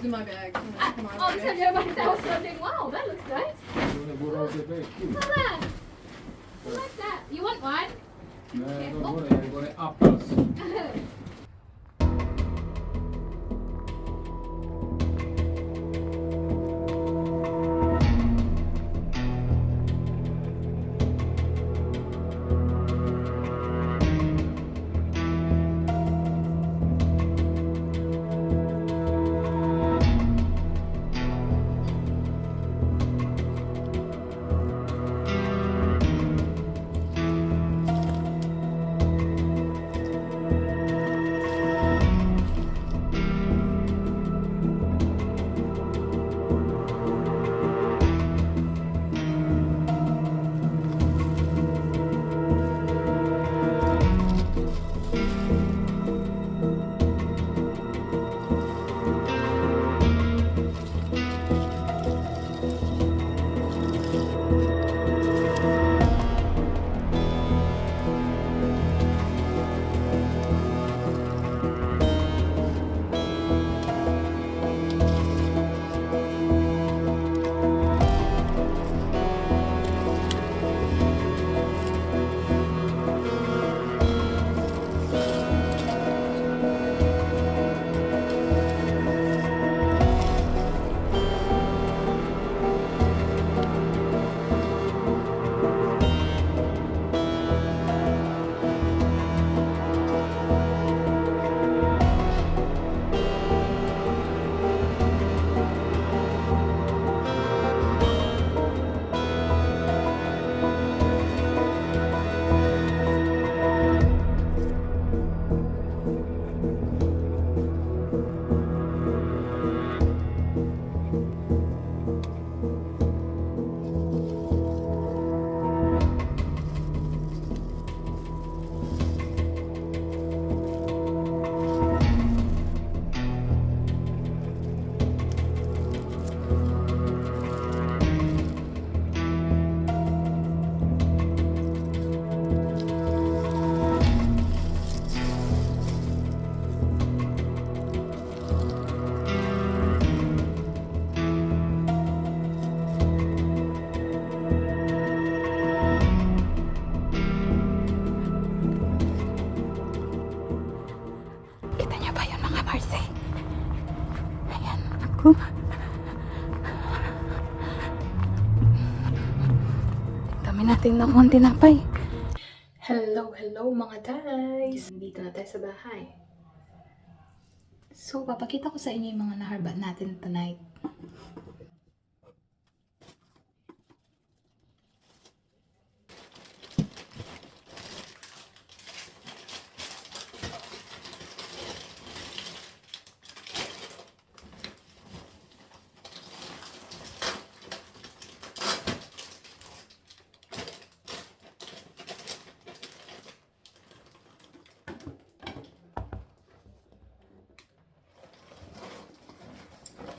in my bag. Come on, All of a sudden everybody's house something. Wow, that looks nice. Look at that. I like that. You want one? Nej, då går det appels. Kita niyo ba yun mga Marce? Ayan. Ako. Dami natin na kung tinapay. Hello mga guys! Dito na tayo sa bahay. So, papakita ko sa inyo yung mga naharbat natin tonight.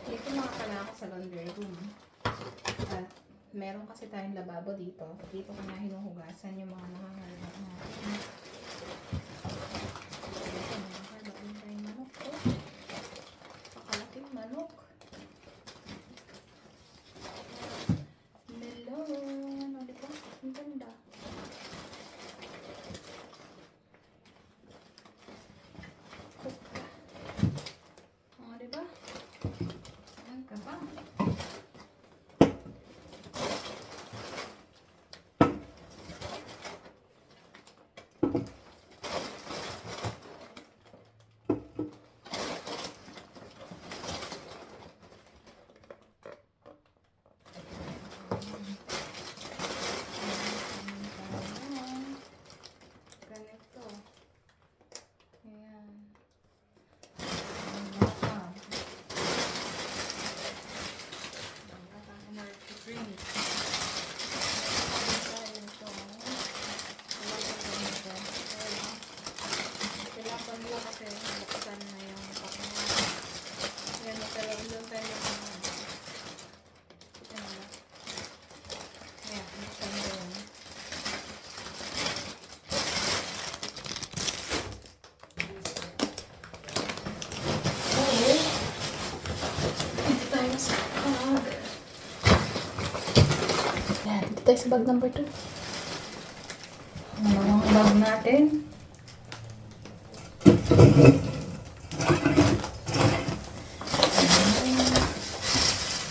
Dito nakapala ako sa laundry room. At meron kasi tayong lababo dito. Dito ko na hinuhugasan yung mga nakaharap natin. Dito nakaharap din tayong manok. Oh, pakalaking manok. Melon. O, diba? Ang ganda. O, diba? Saan ka ba? tayo sa bag number 2. Ang bag natin.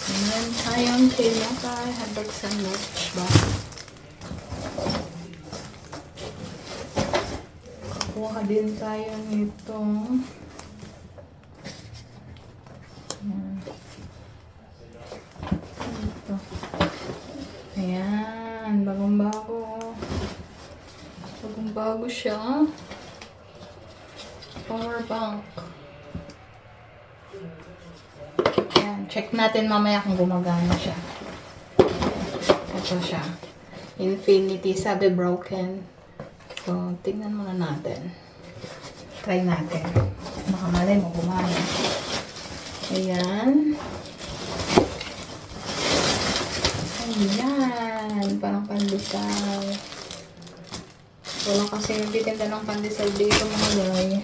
Ayan tayong pinaka-handbag sandwich ba? Kuha din tayo nitong ito. Ayan, bagong-bago. Bagong-bago siya. Power bank. Ayan, check natin mamaya kung gumagana siya. Ito siya. Infinity, sabi broken. So, tignan muna natin. Try natin. Baka malay mo gumana. Ayan. Ayan. Parang pandesal. Wala kasi nagtitinda ng pandesal dito mga guy.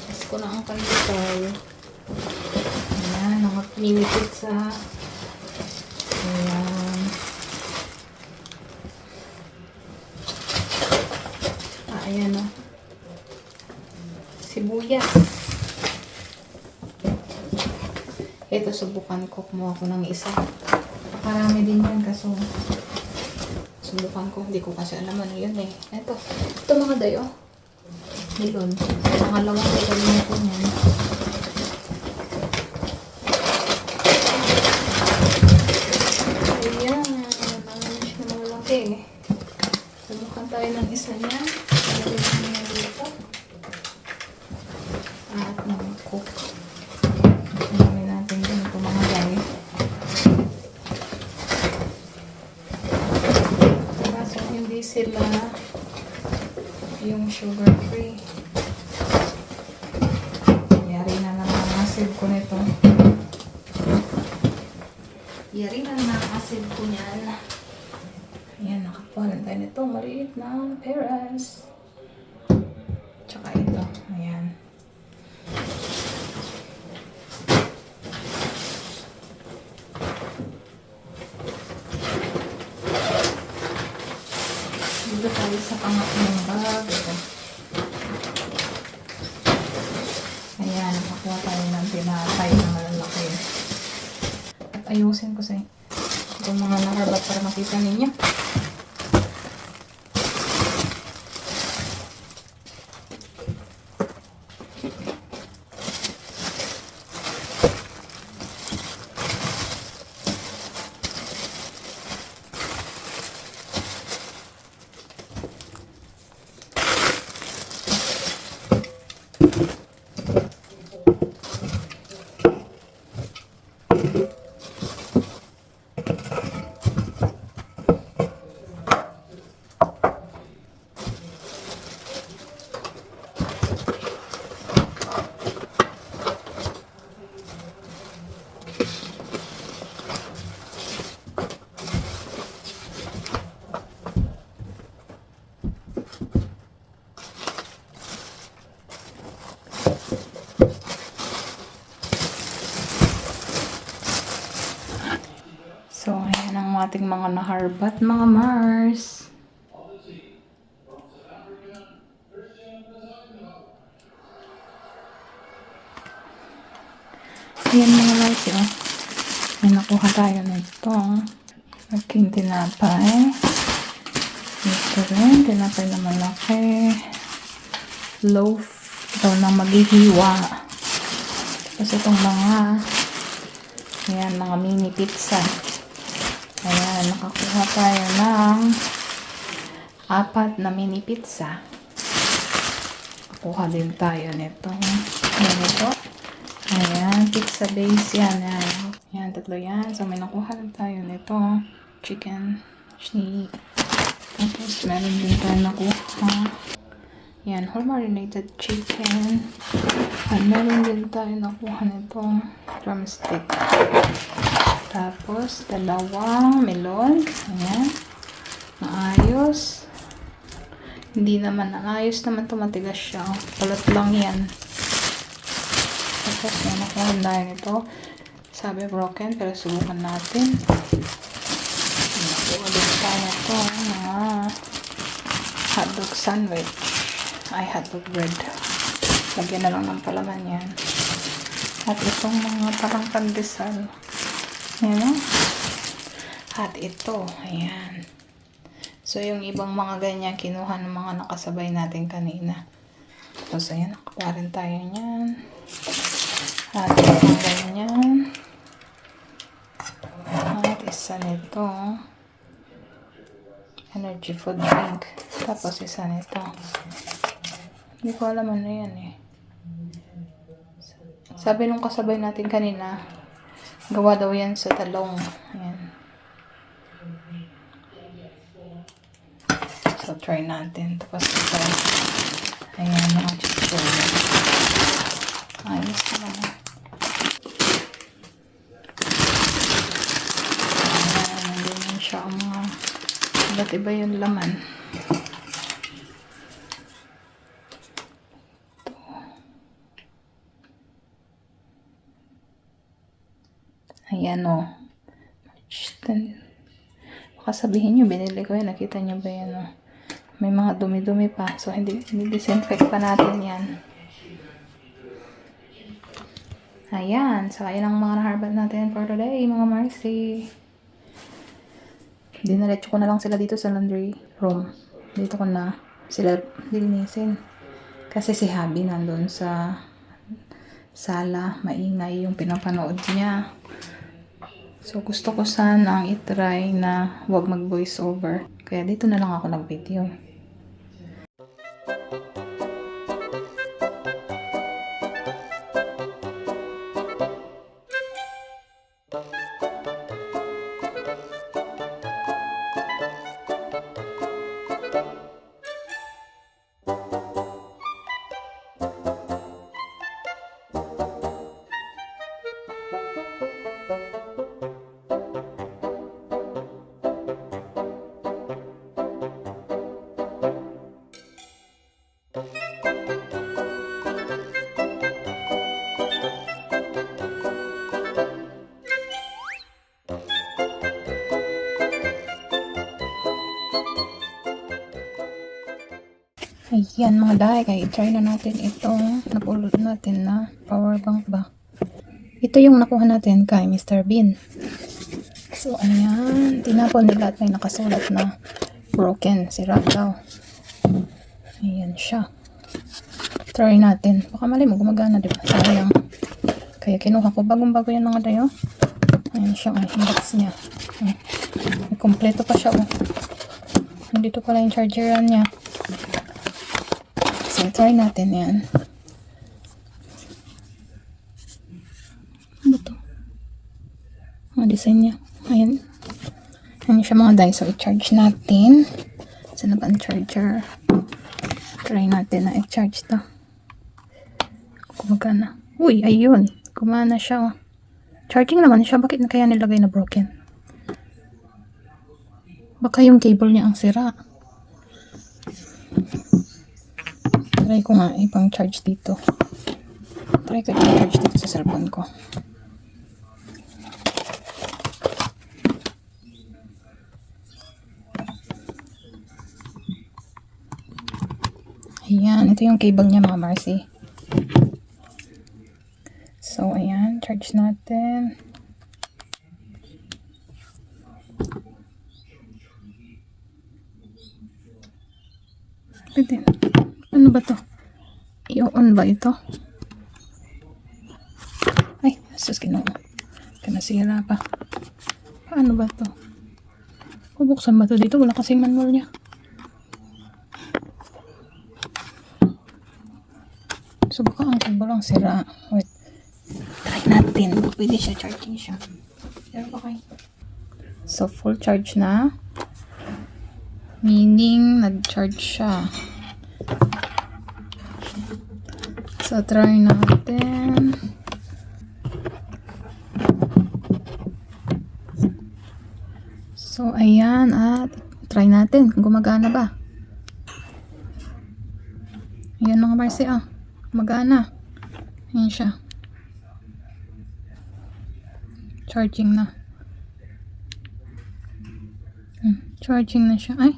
Tapos ko na ang pandesal. Ayan. Mga mini pizza. Ayan. Ayan o. Sibuyas. Ito, subukan ko. Kumuha ko ng isa. Pakarami din yan kaso subukan ko. Hindi ko kasi alam ano yun eh. Ito mga dayo. Milon. Pangalawang milon ko yan. Ayan. Manganish na malaki. Subukan tayo ng isa niya. Lagyan namin dito. At ng cook. Lagyan natin din ito mga dayo. Hindi sila yung sugar free. Yari na naman ang acid ko nito. Yari na naman ang acid ko niyan. Ayan, nakapalan tayo nito. Maliit na peras. Tsaka ito. Ayan. Dito tayo sa pangatlong bag. Ayan, nakakuha tayo ng tinapay na malalaki. At ayusin ko sa itong mga nakarbat para makita ninyo. So, ayan ang ating mga naharbat, mga Mars. Ayan mga Mars, oh. May nakuha tayo nito. Aking tinapay. Ito rin, tinapay na malaki. Loaf. Ito na maghihiwa. Tapos itong mga ayan, mga mini pizza. Ayan, nakakuha tayo ng 4 na mini pizza. Kuha din tayo nito. Ayan ito. Ayan, pizza base yan. Ayan, 3 yan. So, may nakuha din tayo nito. Chicken. Snake. Tapos, meron din tayo nakuha. Ayan, whole marinated chicken. At meron din tayo nakuha nito. Drumstick. Tapos, 2 melon. Ayan. Naayos. Hindi naman naayos naman ito. Matigas siya. Palat lang yan. Tapos, may nakuha tayo nito. Sabi broken, pero subukan natin. Ulit tayo ito, mga hotdog sandwich. Ay, hotdog bread. Lagyan na lang ng palaman yan. At itong mga parang pandesal. Ayan o. At ito, ayan. So, yung ibang mga ganyan, kinuha ng mga nakasabay natin kanina. Tapos, ayan, nakakuha rin tayo niyan. At itong ganyan. At isa nito, energy food drink. Tapos, isa nito. Hindi ko alam ano yan eh. Sabi nung kasabay natin kanina, gawa daw yan sa talong. Ayan. So, try natin. Tapos ito, ayan, mga chichirya. Ayos naman. Ayan, ganyan siya ang mga iba't iba yung laman. Ayan o. Baka sabihin nyo, binili ko yan. Nakita nyo ba yan o? May mga dumi-dumi pa. So, hindi disinfect pa natin yan. Ayan. So, ayan ang mga naharbat natin for today, mga Marcy. Dinaretso ko na lang sila dito sa laundry room. Dito ko na sila lilinisin. Kasi si Habi nandun sa sala. Maingay yung pinapanood niya. So, gusto ko sanang itry na wag mag-voice over. Kaya dito na lang ako nag-video. Ayan mga day, kaya try na natin itong napulot natin na power bank ba. Ito yung nakuha natin kay Mr. Bean. So ayan, tinapon nila at may nakasulat na broken, sira daw. Ayan siya. Try natin. Baka mali mo, gumagana diba? Sayang. Kaya kinuha ko, bagong-bago yan mga day oh. Ayan siya, ay, box niya. May kompleto pa siya oh. Nandito pala yung chargeran niya. So, try natin yan. Ano to? Mga design niya. Ayan. Ayan siya mga day. So, i-charge natin. Saan na ba ang charger? Try natin na i-charge to. Kumagana. Uy, ayun. Kumana siya. Oh. Charging naman siya. Bakit na kaya nilagay na broken? Baka yung cable niya ang sira. Try ko nga ipang charge dito. Try ko ipang charge dito sa cellphone ko. Ayan, ito yung cable niya mga Marcy. So, ayan, charge natin. Pwede. Ano ba to? I-on ba ito? Ay, sus Ginoo. Kanasira pa. Paano ba to? Bubuksan ba to dito? Wala kasing manual niya. So, baka ang cable lang sira. Wait. Try natin. Pwede siya. Charging siya. Pero okay. So, full charge na. Meaning, nag-charge siya. So, try natin. So, ayan. At try natin kung gumagana ba. Ayan mga Marcy. Gumagana. Ayan siya. Charging na. Charging na siya. Ay!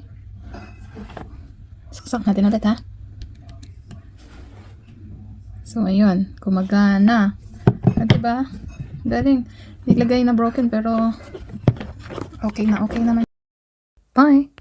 Saksak natin ulit ha. So, ayun. Gumagana. Diba? Galing. Nilagay na broken pero okay na. Okay naman. Bye!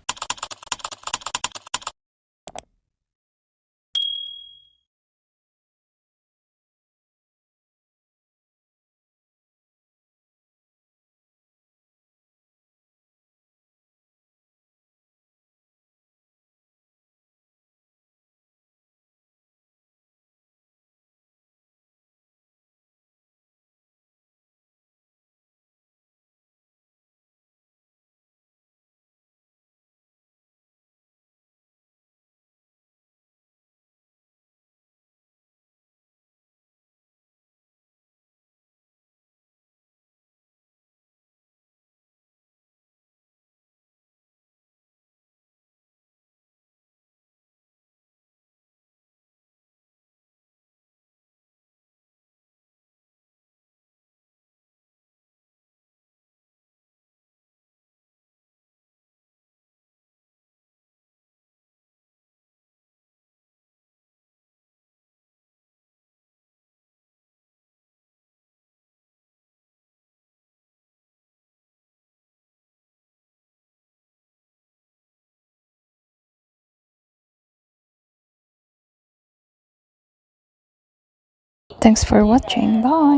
Thanks for watching. Bye!